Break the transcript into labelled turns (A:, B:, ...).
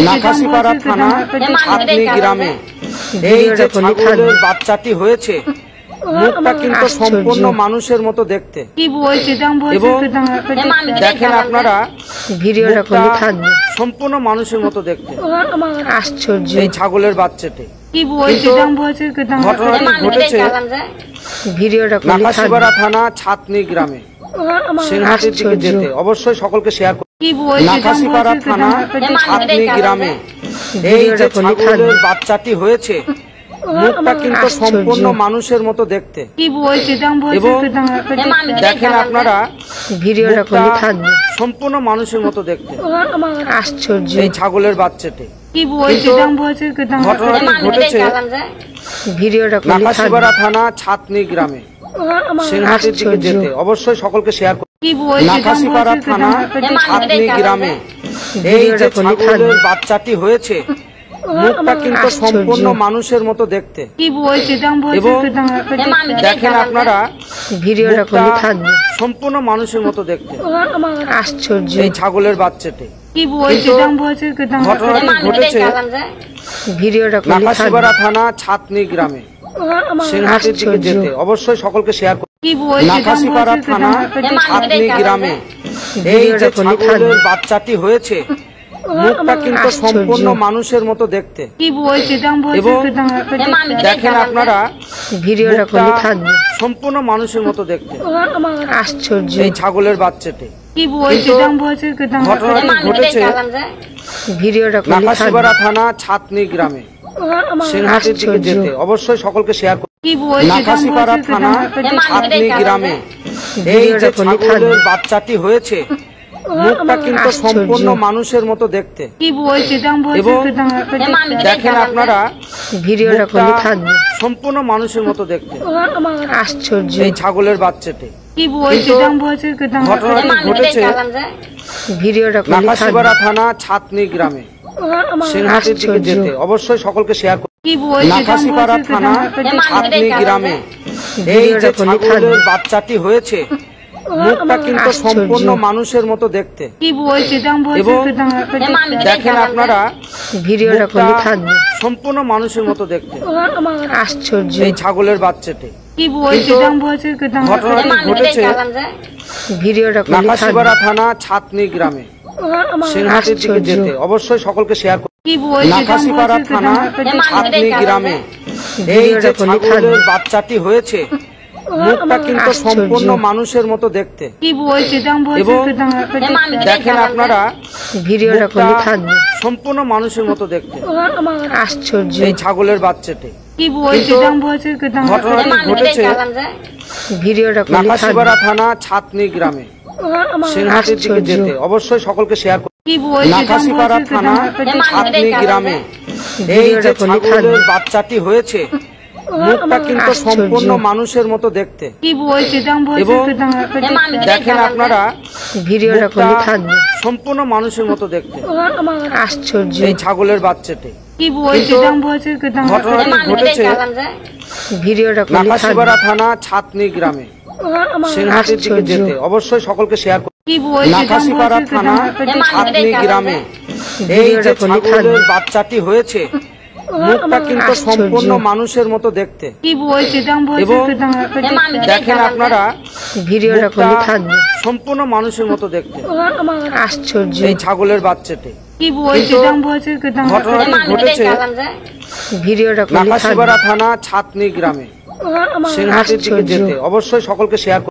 A: নাকাশিপাড়া থানা ছাতনি গ্রামে এই যে ছাগলের বাচ্চাটি হয়েছে মুখটা কিন্তু সম্পূর্ণ মানুষের মতো দেখতে এবং দেখেন আপনারা ভিডিওটা সম্পূর্ণ মানুষের মতো দেখতে আশ্চর্য এই ছাগলের বাচ্চাটি ঘটনাটি ঘটেছে নাকাশিপাড়া থানা ছাতনি গ্রামে সিংহাটির দিকে যেতে অবশ্যই সকলকে শেয়ার করুন। নাকাশিপাড়া থানা ছাতনি গ্রামে এই যে ছাগলের বাচ্চাটি হয়েছে মুখটা কিন্তু সম্পূর্ণ মানুষের মতো দেখতে এবং দেখেন আপনারা ভিডিওটা সম্পূর্ণ মানুষের মতো দেখতে আশ্চর্য এই ছাগলের বাচ্চাটি ঘটনাটি ঘটেছে নাকাশিপাড়া থানা ছাতনি গ্রামে সিংহাটির দিকে যেতে অবশ্যই সকলকে শেয়ার করুন। নাকাশিপাড়া থানা ছাতনি গ্রামে এই যে ছাগলের বাচ্চাটি হয়েছে মুখটা কিন্তু সম্পূর্ণ মানুষের মতো দেখতে এবং দেখেন আপনারা ভিডিওটা সম্পূর্ণ মানুষের মতো দেখতে আশ্চর্য এই ছাগলের বাচ্চাটি ঘটনাটি ঘটেছে নাকাশিপাড়া থানা ছাতনি গ্রামে সিংহাটির দিকে যেতে অবশ্যই সকলকে শেয়ার করুন। নাকাশিপাড়া থানা ছাতনি গ্রামে এই যে ছাগলের বাচ্চাটি হয়েছে মুখটা কিন্তু সম্পূর্ণ মানুষের মতো দেখতে এবং দেখেন আপনারা ভিডিওটা সম্পূর্ণ মানুষের মতো দেখতে আশ্চর্য এই ছাগলের বাচ্চাটি ঘটনাটি ঘটেছে নাকাশিপাড়া থানা ছাতনি গ্রামে সিংহাটির দিকে যেতে অবশ্যই সকলকে শেয়ার করুন। নাকাশিপাড়া থানা ছাতনি গ্রামে এই যে ছাগলের বাচ্চাটি হয়েছে মুখটা কিন্তু সম্পূর্ণ মানুষের মতো দেখতে এবং দেখেন আপনারা ভিডিওটা সম্পূর্ণ মানুষের মতো দেখতে আশ্চর্য এই ছাগলের বাচ্চাটি ঘটনাটি ঘটেছে নাকাশিপাড়া থানা ছাতনি গ্রামে সিংহাটির দিকে যেতে অবশ্যই সকলকে শেয়ার করুন। নাকাশিপাড়া থানা ছাতনি গ্রামে এই যে ছাগলের বাচ্চাটি হয়েছে মুখটা কিন্তু সম্পূর্ণ মানুষের মতো দেখতে এবং দেখেন আপনারা ভিডিওটা সম্পূর্ণ মানুষের মতো দেখতে আশ্চর্য এই ছাগলের বাচ্চাটি ঘটনাটি ঘটেছে নাকাশিপাড়া থানা ছাতনি গ্রামে সিংহাটির দিকে যেতে অবশ্যই সকলকে শেয়ার করুন। নাকাশিপাড়া থানা ছাতনি গ্রামে এই যে ছাগলের বাচ্চাটি হয়েছে মুখটা কিন্তু সম্পূর্ণ মানুষের মতো দেখতে এবং দেখেন আপনারা ভিডিওটা সম্পূর্ণ মানুষের মতো দেখতে আশ্চর্য এই ছাগলের বাচ্চাটি ঘটনাটি ঘটেছে নাকাশিপাড়া থানা ছাতনি গ্রামে সিংহাটির দিকে যেতে অবশ্যই সকলকে শেয়ার করুন। নাকাশিপাড়া থানা ছাতনি গ্রামে এই যে ছাগলের বাচ্চাটি হয়েছে মুখটা কিন্তু সম্পূর্ণ মানুষের মতো দেখতে এবং দেখেন আপনারা ভিডিওটা সম্পূর্ণ মানুষের মতো দেখতে আশ্চর্য এই ছাগলের বাচ্চাটি ঘটনাটি ঘটেছে নাকাশিপাড়া থানা ছাতনি গ্রামে সিংহাটির দিকে যেতে অবশ্যই সকলকে শেয়ার করুন। নাকাশিপাড়া থানা ছাতনি গ্রামে এই যে ছাগলের বাচ্চাটি হয়েছে মুখটা কিন্তু সম্পূর্ণ মানুষের মতো দেখতে এবং দেখেন আপনারা ভিডিওটা সম্পূর্ণ মানুষের মতো দেখতে আশ্চর্য এই ছাগলের বাচ্চাটি ঘটনাটি ঘটেছে নাকাশিপাড়া থানা ছাতনি গ্রামে সিংহাটির দিকে যেতে অবশ্যই সকলকে শেয়ার করুন।